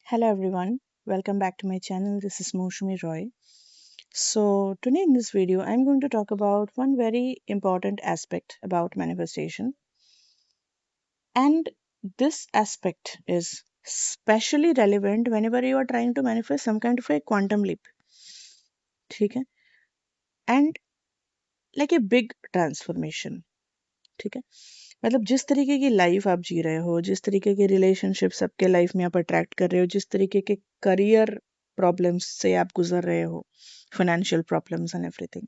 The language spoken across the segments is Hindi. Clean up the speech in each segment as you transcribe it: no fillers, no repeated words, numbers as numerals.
Hello everyone, welcome back to my channel. This is Moushumi Roy. So, today in this video, I'm going to talk about one very important aspect about manifestation. And this aspect is especially relevant whenever you are trying to manifest some kind of a quantum leap. ठीक है? And like a big transformation. ठीक है? मतलब जिस तरीके की लाइफ आप जी रहे हो, जिस तरीके के रिलेशनशिप्स आपके लाइफ में आप अट्रैक्ट कर रहे हो, जिस तरीके के करियर प्रॉब्लम्स से आप गुजर रहे हो, फाइनेंशियल प्रॉब्लम्स एंड एवरीथिंग,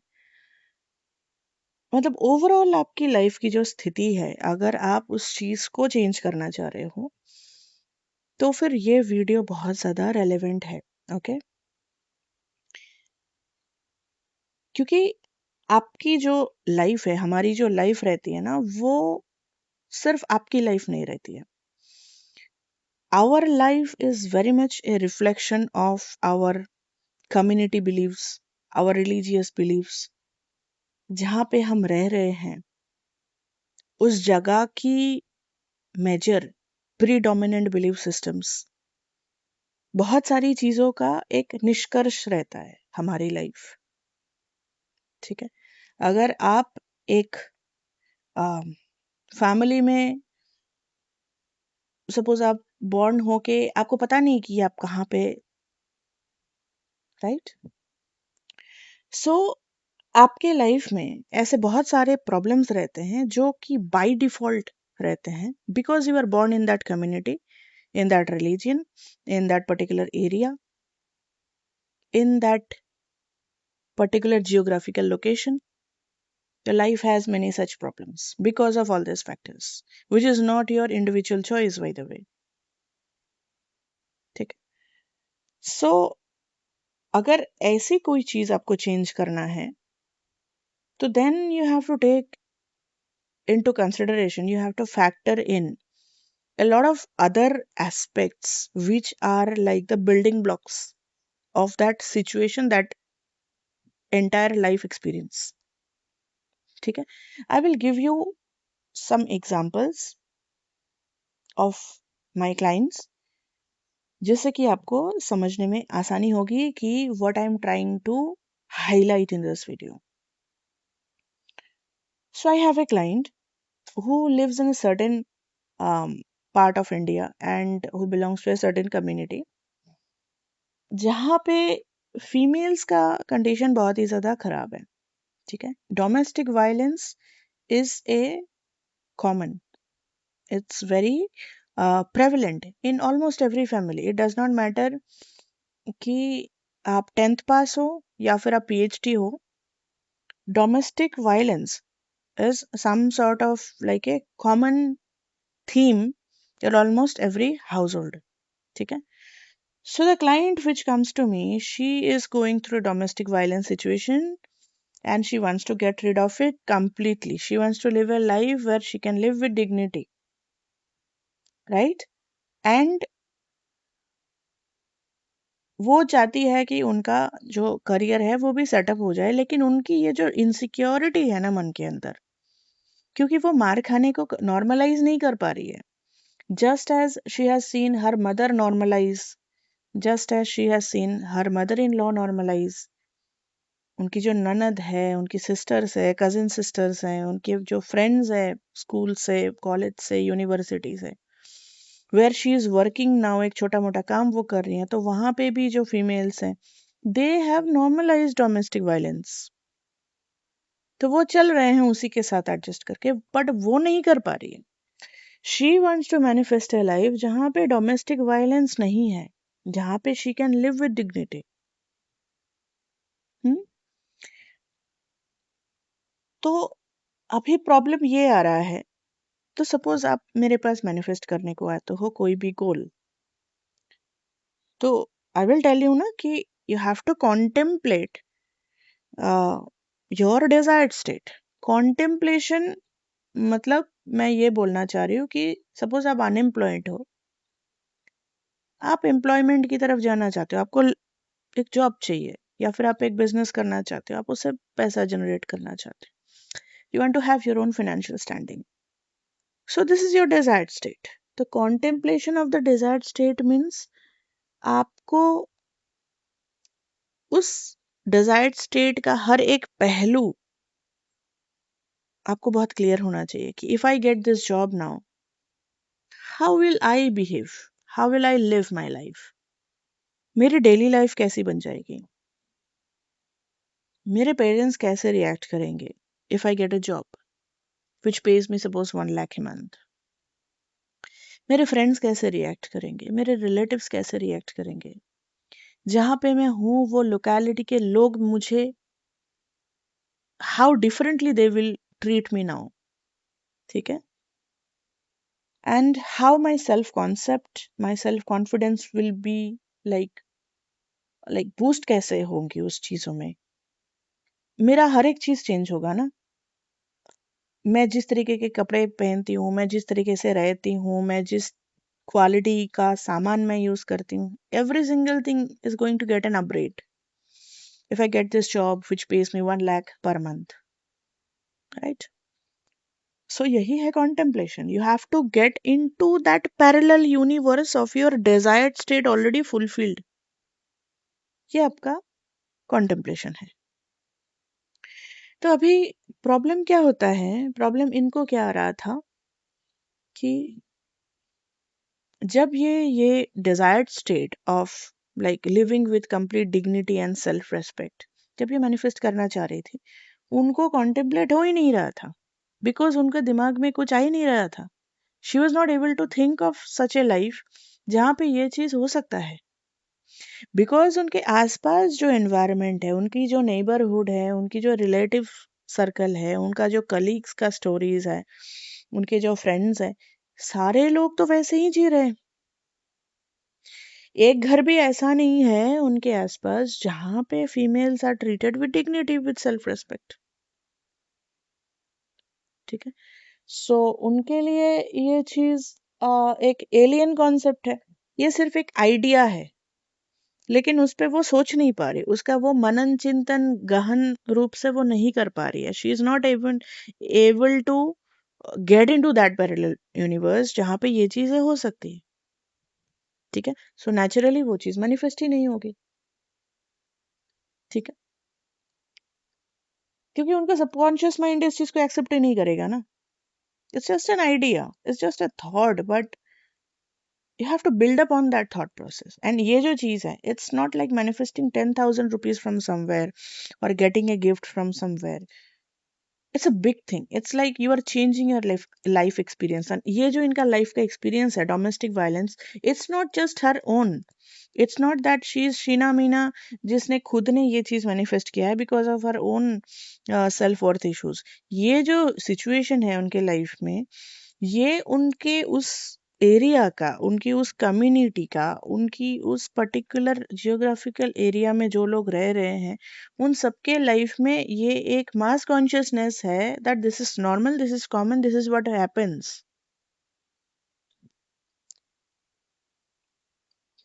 मतलब ओवरऑल आपकी लाइफ की जो स्थिति है, अगर आप उस चीज को चेंज करना चाह रहे हो तो फिर ये वीडियो बहुत ज़्यादा रेलेवेंट है. ओके, क्योंकि आपकी जो लाइफ है, हमारी जो लाइफ रहती है ना, वो सिर्फ आपकी लाइफ नहीं रहती है. Our life is very much a reflection of our community beliefs, our religious beliefs. जहाँ पे हम रह रहे हैं उस जगह की मेजर प्रीडोमिनेंट बिलीफ सिस्टम्स, बहुत सारी चीज़ों का एक निष्कर्ष रहता है हमारी लाइफ. ठीक है, अगर आप एक फैमिली में सपोज आप बॉर्न होके आपको पता नहीं कि आप कहाँ पे, राइट? सो आपके लाइफ में ऐसे बहुत सारे प्रॉब्लम्स रहते हैं जो कि बाय डिफॉल्ट रहते हैं, because you are born in that community, in that religion, in that particular area, in that particular geographical location. Your life has many such problems because of all these factors, which is not your individual choice, by the way. ठीक है, सो अगर ऐसी कोई चीज आपको चेंज करना है तो then you have to take into consideration, you have to factor in a lot of other aspects which are like the building blocks of that situation, that entire life experience. ठीक है, I will give you some examples of my clients जिससे कि आपको समझने में आसानी होगी कि what I am trying to highlight in this video. So I have a client who lives in a certain part of India and who belongs to a certain community, जहाँ पे फीमेल्स का कंडीशन बहुत ही ज़्यादा खराब है. ठीक है, domestic violence is a common, it's very prevalent in almost every family. It does not matter कि आप 10th पास हो या फिर आप PhD हो. Domestic violence is some sort of like a common theme in almost every household. ठीक है, so the client which comes to me, she is going through domestic violence situation and she wants to get rid of it completely. She wants to live a life where she can live with dignity, right? And वो चाहती है कि उनका जो करियर है वो भी सेटअप हो जाए, लेकिन उनकी ये जो इनसिक्योरिटी है ना मन के अंदर, क्योंकि वो मार खाने को नॉर्मलाइज नहीं कर पा रही है. Just as she has seen her mother normalize, just as she has seen her mother in law normalize, उनकी जो ननद है, उनकी सिस्टर्स है, कजिन सिस्टर्स हैं, उनके जो फ्रेंड्स है स्कूल से, कॉलेज से, यूनिवर्सिटी से, where she is working now, एक छोटा मोटा काम वो कर रही हैं, तो वहां पे भी जो फीमेल्स हैं, they have normalize domestic violence. तो वो चल रहे हैं उसी के साथ एडजस्ट करके, बट वो नहीं कर पा रही है. She wants to manifest a life जहां पे डोमेस्टिक वायलेंस नहीं है, जहां पे she can live with dignity. तो अभी प्रॉब्लम ये आ रहा है, तो सपोज आप मेरे पास मैनिफेस्ट करने को आते हो कोई भी गोल, तो आई विल टेल यू ना कि you have to contemplate your desired state. Contemplation मतलब मैं ये बोलना चाह रही हूँ कि सपोज आप अनएम्प्लॉयड हो, आप एम्प्लॉयमेंट की तरफ जाना चाहते हो, आपको एक जॉब चाहिए, या फिर आप एक बिजनेस करना चाहते हो, आप उससे पैसा जनरेट करना चाहते हो, you want to have your own financial standing. So this is your desired state. The contemplation of the desired state means आपको उस डिजायर्ड स्टेट का हर एक पहलू आपको बहुत क्लियर होना चाहिए कि if I get this job now, how will I behave, how will I live my life, मेरी डेली लाइफ कैसी बन जाएगी, मेरे पेरेंट्स कैसे रिएक्ट करेंगे if I get a job which page me suppose 1 lakh a month, मेरे फ्रेंड्स कैसे रिएक्ट करेंगे, मेरे रिलेटिव्स कैसे रिएक्ट करेंगे, जहाँ पे मैं हूँ वो लोकेलिटी के लोग मुझे how differently they will treat me now, ठीक है, and how my self concept, my self confidence will be like boost कैसे होंगी उस चीज़ों में, मेरा हर एक चीज़ चेंज होगा ना, मैं जिस तरीके के कपड़े पहनती हूँ, मैं जिस तरीके से रहती हूँ, मैं जिस क्वालिटी का सामान मैं यूज़ करती हूँ, every single thing is going to get an upgrade if I get this job which pays me 1 lakh per month, right? So यही है contemplation. You have to get into that parallel universe of your desired state already fulfilled. ये आपका contemplation है. तो अभी प्रॉब्लम क्या होता है, प्रॉब्लम इनको क्या आ रहा था कि जब ये desired state of like living with complete dignity and self respect जब ये मैनिफेस्ट करना चाह रही थी, उनको कॉन्टेम्पलेट हो ही नहीं रहा था, बिकॉज उनके दिमाग में कुछ आ ही नहीं रहा था. She was not able to think of such a life जहाँ पे ये चीज़ हो सकता है, बिकॉज उनके आसपास जो एनवायरनमेंट है, उनकी जो नेबरहुड है, उनकी जो रिलेटिव सर्कल है, उनका जो कलीग्स का स्टोरीज है, उनके जो फ्रेंड्स हैं, सारे लोग तो वैसे ही जी रहे हैं. एक घर भी ऐसा नहीं है उनके आसपास जहाँ पे females are treated with dignity, with self respect, ठीक है. सो उनके लिए ये चीज एक एलियन कॉन्सेप्ट है, ये सिर्फ एक आइडिया है, लेकिन उस पे वो सोच नहीं पा रही, उसका वो मनन चिंतन गहन रूप से वो नहीं कर पा रही है. She is not even able to get in to that parallel universe जहाँ पे ये चीजें हो सकती है, ठीक है. सो नेचुरली वो चीज मैनिफेस्ट ही नहीं होगी, ठीक है, क्योंकि उनका सबकॉन्शियस माइंड इस चीज को एक्सेप्ट ही नहीं करेगा ना. It's just an idea, it's just a thought, but you have to build up on that thought process. And ये जो चीज है, it's not like manifesting 10,000 rupees from somewhere or getting a gift from somewhere. It's a big thing. It's like you are changing your life experience. And ये जो इनका life का experience है, domestic violence, it's not just her own. It's not that she is Sheena Meena जिसने खुद ने ये चीज manifest किया है because of her own self worth issues. ये जो situation है उनके life में, ये उनके उस एरिया का, उनकी उस कम्युनिटी का, उनकी उस पर्टिकुलर जियोग्राफिकल एरिया में जो लोग रह रहे हैं, उन सबके लाइफ में ये एक मास कॉन्शियसनेस है that this is normal, this is common, this is what happens,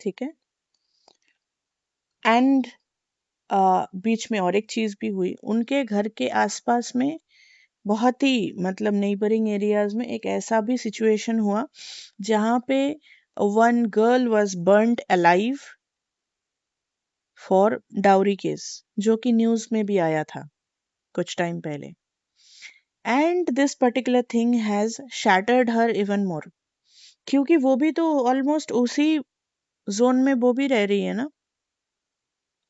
ठीक है. एंड बीच में और एक चीज भी हुई, उनके घर के आसपास में बहुत ही मतलब नेबरिंग एरियाज में एक ऐसा भी सिचुएशन हुआ जहाँ पे one girl was burned alive for dowry case, जो कि न्यूज में भी आया था कुछ टाइम पहले. And this particular thing has shattered her even more, क्योंकि वो भी तो ऑलमोस्ट उसी जोन में वो भी रह रही है ना,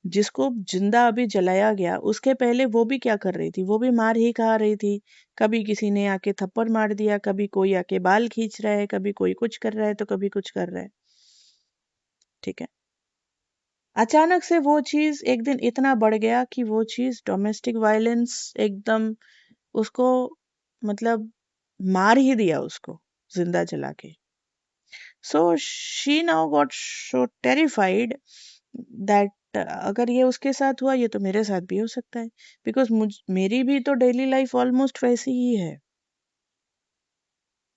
जिसको जिंदा अभी जलाया गया, उसके पहले वो भी क्या कर रही थी, वो भी मार ही खा रही थी. कभी किसी ने आके थप्पड़ मार दिया, कभी कोई आके बाल खींच रहा है, कभी कोई कुछ कर रहा है, तो कभी कुछ कर रहा है, ठीक है. अचानक से वो चीज एक दिन इतना बढ़ गया कि वो चीज डोमेस्टिक वायलेंस एकदम उसको मतलब मार ही दिया उसको जिंदा जला के. So she now got so terrified that अगर ये उसके साथ हुआ, ये तो मेरे साथ भी हो सकता है, बिकॉज मेरी भी तो डेली लाइफ ऑलमोस्ट वैसी ही है,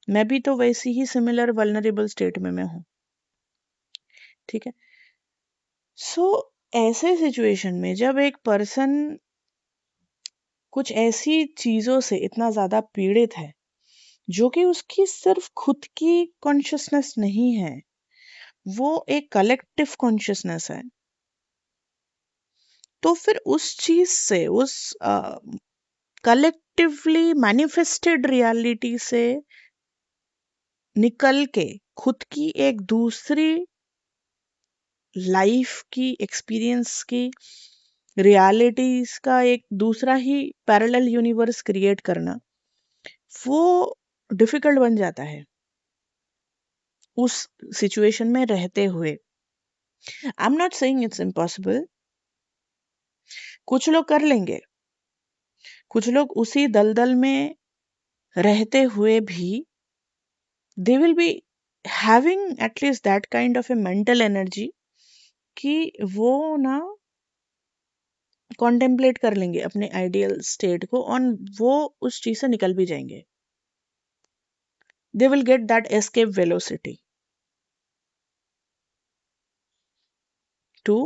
मैं भी तो वैसी ही सिमिलर वल्नरेबल स्टेट में मैं हूँ, ठीक है. सो ऐसे सिचुएशन में जब एक पर्सन कुछ ऐसी चीजों से इतना ज्यादा पीड़ित है जो कि उसकी सिर्फ खुद की कॉन्शियसनेस नहीं है, वो एक कलेक्टिव कॉन्शियसनेस है। तो फिर उस चीज से, उस कलेक्टिवली मैनिफेस्टेड रियलिटी से निकल के खुद की एक दूसरी लाइफ की एक्सपीरियंस की रियलिटीज का एक दूसरा ही पैरेलल यूनिवर्स क्रिएट करना, वो डिफिकल्ट बन जाता है उस सिचुएशन में रहते हुए। I am not saying it's impossible, कुछ लोग कर लेंगे, कुछ लोग उसी दलदल में रहते हुए भी they will be having at least that kind of A mental energy कि वो ना कॉन्टेम्पलेट कर लेंगे अपने आइडियल स्टेट को, और वो उस चीज से निकल भी जाएंगे। They will get that escape velocity to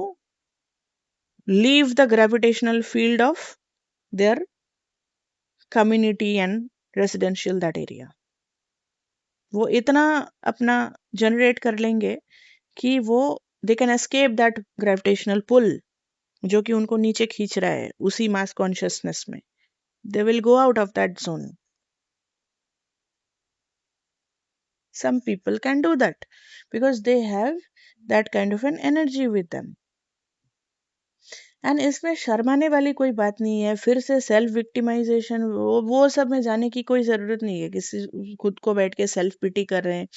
leave the gravitational field of their community and residential that area. वो इतना अपना जनरेट कर लेंगे कि वो they can escape that gravitational pull जो कि उनको नीचे खींच रहा है उसी मास कॉन्शियसनेस में। They will go out of that zone. Some people can do that because they have that kind of an energy with them. And इसमें शर्माने वाली कोई बात नहीं है। फिर से सेल्फ विक्टिमाइजेशन, वो सब में जाने की कोई ज़रूरत नहीं है। किसी खुद को बैठ के सेल्फ पिटी कर रहे हैं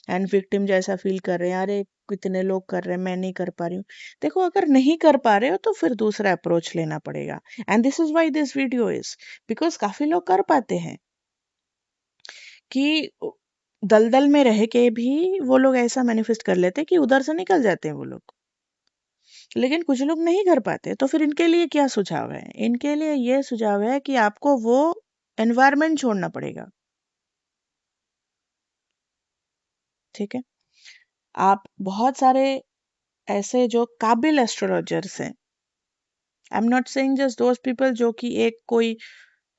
एंड विक्टिम जैसा फील कर रहे हैं, अरे कितने लोग कर रहे हैं, मैं नहीं कर पा रही हूँ। देखो, अगर नहीं कर पा रहे हो तो फिर दूसरा अप्रोच लेना पड़ेगा। And this is why this video is because काफ़ी लोग कर पाते हैं कि दलदल में रह के भी वो लोग ऐसा मैनिफेस्ट कर लेते हैं कि उधर से निकल जाते हैं वो लोग, लेकिन कुछ लोग नहीं कर पाते। तो फिर इनके लिए क्या सुझाव है? इनके लिए ये सुझाव है कि आपको वो एनवायरनमेंट छोड़ना पड़ेगा। ठीक है, आप बहुत सारे ऐसे जो काबिल एस्ट्रोलॉजर्स हैं, I am not saying just those people जो कि एक कोई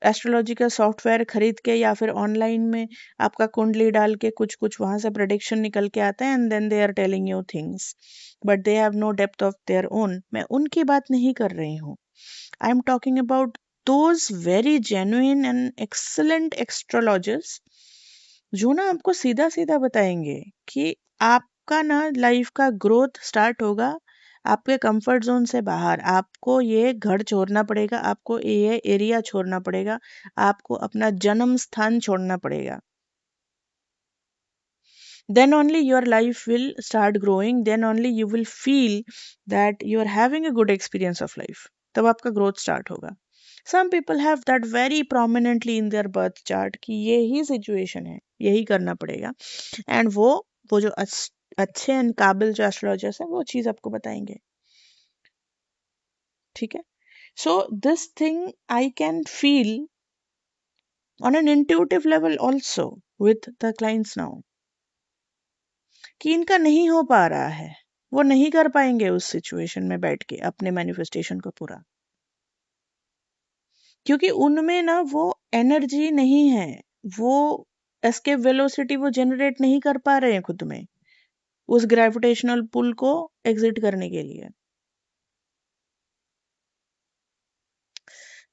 एस्ट्रोलॉजी का सॉफ्टवेयर खरीद के या फिर ऑनलाइन में आपका कुंडली डाल के कुछ कुछ वहां से प्रेडिक्शन निकल के आता है and then they are telling you things but they have no depth of their own. मैं उनकी बात नहीं कर रही हूँ। I am talking about those very genuine and excellent astrologers जो ना आपको सीधा सीधा बताएंगे कि आपका ना लाइफ का ग्रोथ स्टार्ट होगा आपके कंफर्ट जोन से बाहर। आपको ये घर छोड़ना पड़ेगा, आपको ये एरिया छोड़ना पड़ेगा, आपको अपना जन्म स्थान छोड़ना पड़ेगा। then only your life will start growing, then only you will feel that you are having a good experience of life, तब आपका ग्रोथ स्टार्ट होगा। some people have that very prominently in their birth chart कि ये ही सिचुएशन है, यही करना पड़ेगा। एंड वो जो अच्छे एंड काबिल जो एस्ट्रोलॉजर्स हैं वो चीज़ आपको बताएंगे। ठीक है, so this thing I can feel on an intuitive level also with the clients now कि इनका नहीं हो पा रहा है, वो नहीं कर पाएंगे उस सिचुएशन में बैठ के अपने मैनिफेस्टेशन को पूरा, क्योंकि उनमें ना वो एनर्जी नहीं है, वो एस्केप वेलोसिटी वो जनरेट नहीं कर पा रहे हैं खुद में उस ग्रेविटेशनल पुल को एग्जिट करने के लिए।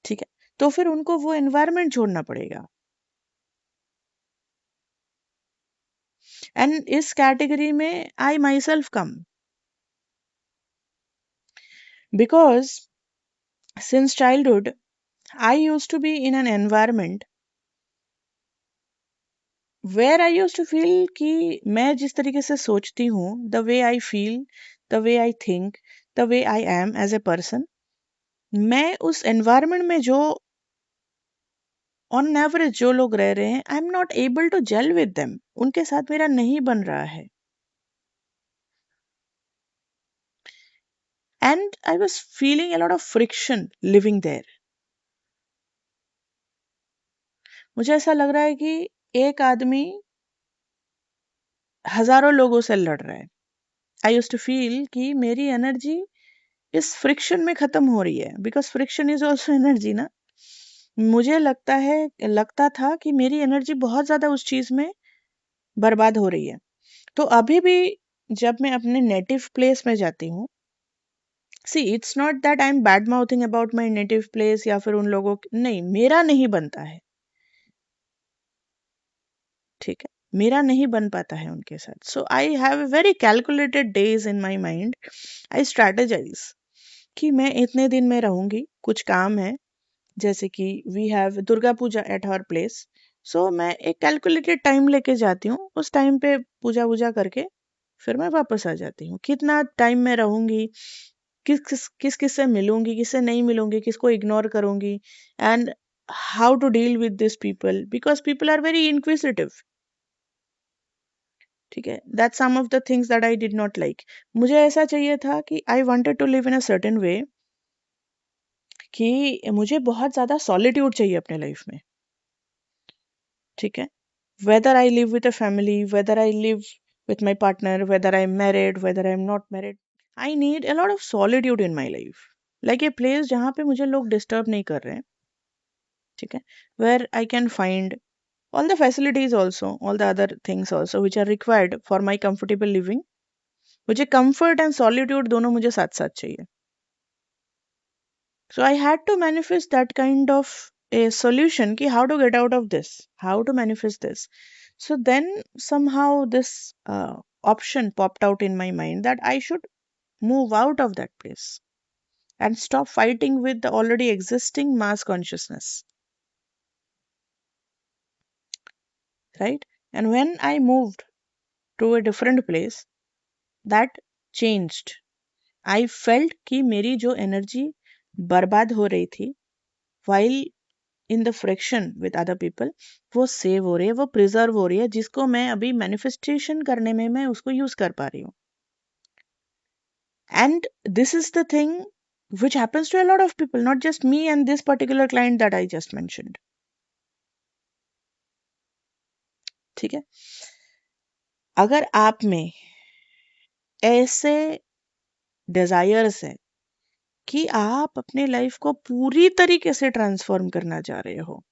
ठीक है, तो फिर उनको वो एनवायरनमेंट छोड़ना पड़ेगा। एंड इस कैटेगरी में I myself come because since childhood I used to be in an environment where I used to feel कि मैं जिस तरीके से सोचती हूँ, the way I feel, the way I think, the way I am as a person, मैं उस environment में जो on average जो लोग रह रहे हैं, I'm not able to gel with them, उनके साथ मेरा नहीं बन रहा है। And I was feeling a lot of friction living there. मुझे ऐसा लग रहा है कि एक आदमी हजारों लोगों से लड़ रहा है। आई यूज्ड टू फील कि मेरी एनर्जी इस फ्रिक्शन में खत्म हो रही है, because friction is also energy ना। मुझे लगता था कि मेरी एनर्जी बहुत ज्यादा उस चीज में बर्बाद हो रही है। तो अभी भी जब मैं अपने नेटिव प्लेस में जाती हूँ, see it's not that I M bad mouthing about my native place या फिर उन लोगों नहीं, मेरा नहीं बनता है, ठीक है, मेरा नहीं बन पाता है उनके साथ। So I have very calculated days in my mind. I strategize कि मैं इतने दिन में रहूंगी, कुछ काम है, जैसे कि we have Durga Puja at our place. So मैं एक कैलकुलेटेड टाइम लेके जाती हूँ, उस टाइम पे पूजा वूजा करके फिर मैं वापस आ जाती हूँ। कितना टाइम मैं रहूंगी, किस से मिलूंगी, किससे नहीं मिलूंगी, किसको इग्नोर करूंगी, and how to deal with this people, because people are very inquisitive, ठीक है। That some of the things that I did not like. मुझे ऐसा चाहिए था कि I wanted to live in a certain way, कि मुझे बहुत ज़्यादा सॉलिट्यूड चाहिए अपने लाइफ में, ठीक है। Whether I live with a family, whether I live with my partner, whether I'm married, whether I'm not married, I need a lot of solitude in my life. Like a place जहाँ पे मुझे लोग डिस्टर्ब नहीं कर रहे हैं, ठीक है, where I can find all the facilities also, all the other things also which are required for my comfortable living. मुझे comfort and solitude दोनों मुझे साथ साथ चाहिए. So I had to manifest that kind of a solution ki how to get out of this, how to manifest this. So then somehow this option popped out in my mind that I should move out of that place and stop fighting with the already existing mass consciousness, right? And when I moved to a different place, that changed. I felt कि मेरी जो energy बर्बाद हो रही थी while in the friction with other people, वो सेव हो रही है, वो प्रिजर्व हो रही है, जिसको मैं अभी मैनिफेस्टेशन करने में मैं उसको यूज कर पा रही हूँ। And this is the thing which happens to a lot of people, not just me and this particular client that I just mentioned, ठीक है। अगर आप में ऐसे डिजायर्स है कि आप अपने लाइफ को पूरी तरीके से ट्रांसफॉर्म करना चाह रहे हो,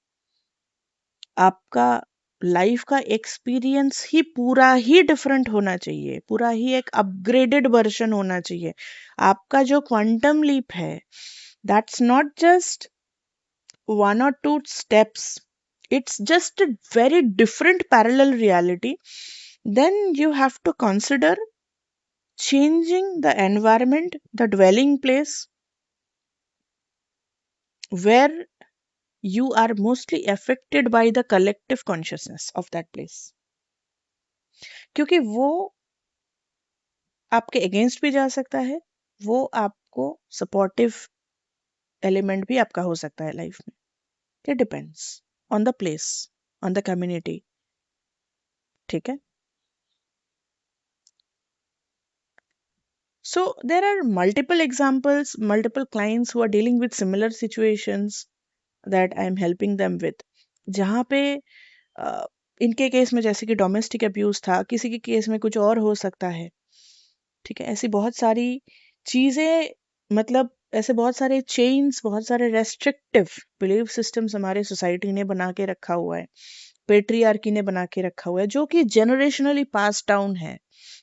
आपका लाइफ का एक्सपीरियंस ही पूरा ही डिफरेंट होना चाहिए, पूरा ही एक अपग्रेडेड वर्जन होना चाहिए। आपका जो क्वांटम लीप है, दैट्स नॉट जस्ट वन और two steps, it's just a very different parallel reality. Then you have to consider changing the environment, the dwelling place where you are mostly affected by the collective consciousness of that place, क्योंकि वो आपके अगेंस्ट भी जा सकता है, वो आपको सपोर्टिव एलिमेंट भी आपका हो सकता है लाइफ में। It depends on the place, on the community, ठीक है। So there are multiple examples, multiple clients who are dealing with similar situations that I am helping them with, जहाँ पे इनके केस में जैसे कि डोमेस्टिक अब्यूज था, किसी के केस में कुछ और हो सकता है, ठीक है। ऐसी बहुत सारी चीजें, मतलब ऐसे बहुत सारे चेन्स, बहुत सारे रेस्ट्रिक्टिव बिलीव सिस्टम्स हमारे सोसाइटी ने बना के रखा हुआ है, पेट्रियार्की ने बना के रखा हुआ है, जो कि जनरेशनली पास डाउन है,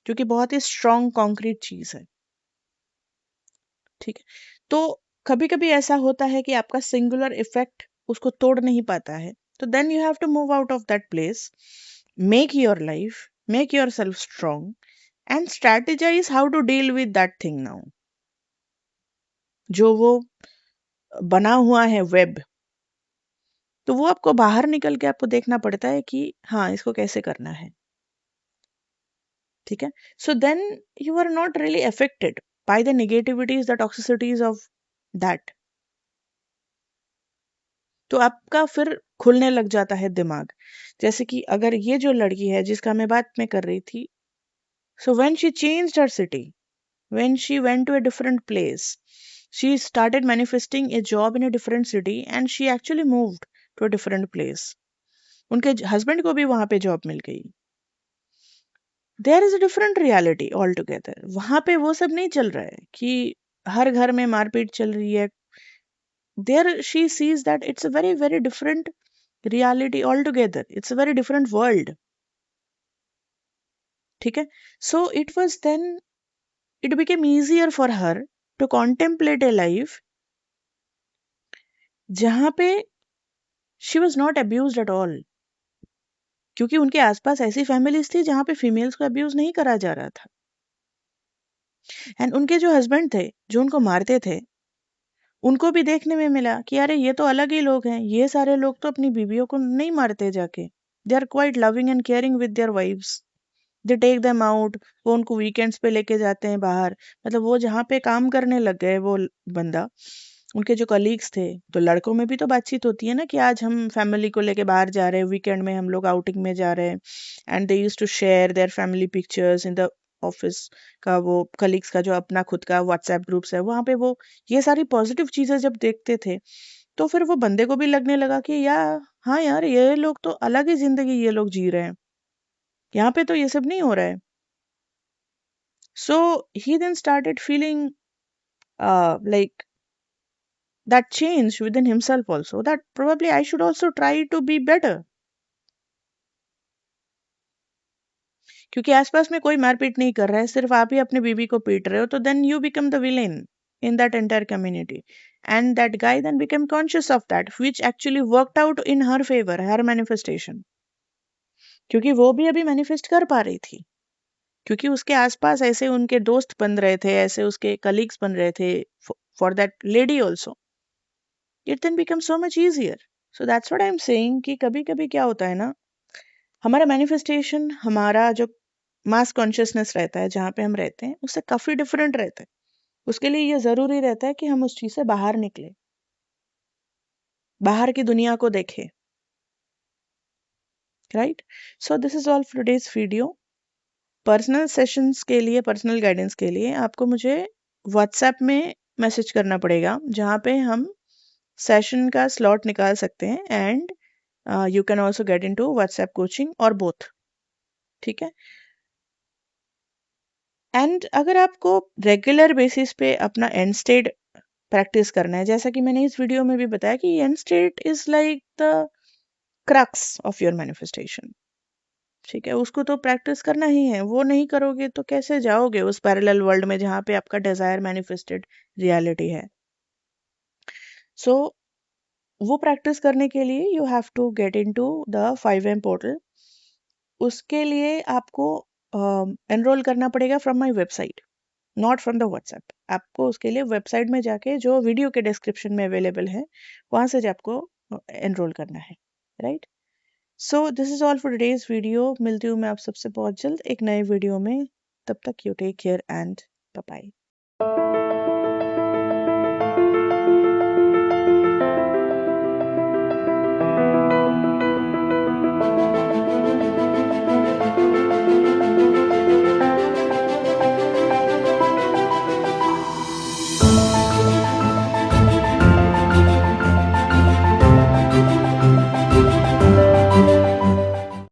जो कि बहुत ही स्ट्रॉन्ग कॉन्क्रीट चीज है, ठीक है। तो कभी कभी ऐसा होता है कि आपका सिंगुलर इफेक्ट उसको तोड़ नहीं पाता है, तो then you have to move out of that place, make your life, make yourself strong and strategize how to deal with that thing now. जो वो बना हुआ है वेब, तो वो आपको बाहर निकल के आपको देखना पड़ता है कि हाँ, इसको कैसे करना है, ठीक है। So then you are not really affected by the negativities, the toxicities of that. तो आपका फिर खुलने लग जाता है दिमाग। जैसे कि अगर ये जो लड़की है जिसका मैं बात में कर रही थी, so when she changed her city, when she went to a different place, she started manifesting a job in a different city and she actually moved to a different place. उनके हस्बैंड को भी वहां पे जॉब मिल गई। There is a different reality altogether. वहां पे वो सब नहीं चल रहा है कि हर घर में मारपीट चल रही है। There she sees that it's a very very different reality altogether. It's a very different world. ठीक है. So it was then, it became easier for her to contemplate a life जहाँ पे she was not abused at all, क्योंकि उनके आसपास ऐसी फैमिलीज थी जहाँ पे फीमेल्स को अब्यूज नहीं करा जा रहा था. एंड उनके जो हस्बैंड थे जो उनको मारते थे, उनको भी देखने में मिला कि अरे ये तो अलग ही लोग हैं, ये सारे लोग तो अपनी बीवियों को नहीं मारते जाके. They are quite loving and caring with their wives. They take them out, वो उनको वीकेंड्स पे लेके जाते हैं बाहर. मतलब वो जहाँ पे काम करने लग गए वो बंदा, उनके जो कलीग्स थे, तो लड़कों में भी तो बातचीत होती है ना कि आज हम फैमिली को लेके बाहर जा रहे हैं, वीकेंड में हम लोग आउटिंग में जा रहे हैं. And they use to share their family pictures in the office का, वो कलीग्स का जो अपना खुद का व्हाट्सएप ग्रुप्स है वहाँ पे वो ये सारी पॉजिटिव चीजें जब देखते थे, तो फिर वो बंदे को भी लगने लगा कि हाँ यार, ये लोग तो अलग ही जिंदगी ये लोग जी रहे हैं, यहाँ पे तो ये सब नहीं हो रहा है. So he then started feeling like that change within himself also, that probably I should also try to be better. क्योंकि आसपास में कोई मारपीट नहीं कर रहा है, सिर्फ आप ही अपने बीवी को पीट रहे हो, तो then you become the villain in that entire community. And that guy then became conscious of that, which actually worked out in her favor, her manifestation. क्योंकि वो भी अभी मैनिफेस्ट कर पा रही थी, क्योंकि उसके आसपास ऐसे उनके दोस्त बन रहे थे, ऐसे उसके कलीग्स बन रहे थे for that lady also. It then become so much easier. So that's what I am saying कि कभी कभी क्या होता है ना, हमारा मैनिफेस्टेशन, हमारा जो मास कॉन्शियसनेस रहता है जहाँ पे हम रहते हैं, उससे काफ़ी डिफरेंट रहता है. उसके लिए ये ज़रूरी रहता है कि हम उस चीज़ से बाहर निकले, बाहर की दुनिया को देखें. Right. So this is all for today's video. Personal sessions के लिए, पर्सनल गाइडेंस के लिए आपको मुझे व्हाट्सएप में मैसेज करना पड़ेगा, जहाँ पे हम सेशन का स्लॉट निकाल सकते हैं. And you can also get in to WhatsApp coaching और बोथ. ठीक है. एंड अगर आपको रेगुलर बेसिस पे अपना एंड स्टेट प्रैक्टिस करना है, जैसा कि मैंने इस वीडियो में भी बताया कि and state is like the crux of your manifestation. ठीक है, उसको तो प्रैक्टिस करना ही है. वो नहीं करोगे तो कैसे जाओगे उस पैरेलल वर्ल्ड में जहाँ पे आपका डिजायर मैनिफेस्टेड रियलिटी है. सो वो प्रैक्टिस करने के लिए you have to get in to the 5M portal. उसके लिए आपको एनरोल करना पड़ेगा from my website, not from the WhatsApp. आपको उसके लिए वेबसाइट में जाके, जो वीडियो के डिस्क्रिप्शन में अवेलेबल है, वहाँ से आपको एनरोल करना है. Right. So this is all for today's video. मिलती हूँ मैं आप सबसे बहुत जल्द एक नए वीडियो में. तब तक you take care and bye bye.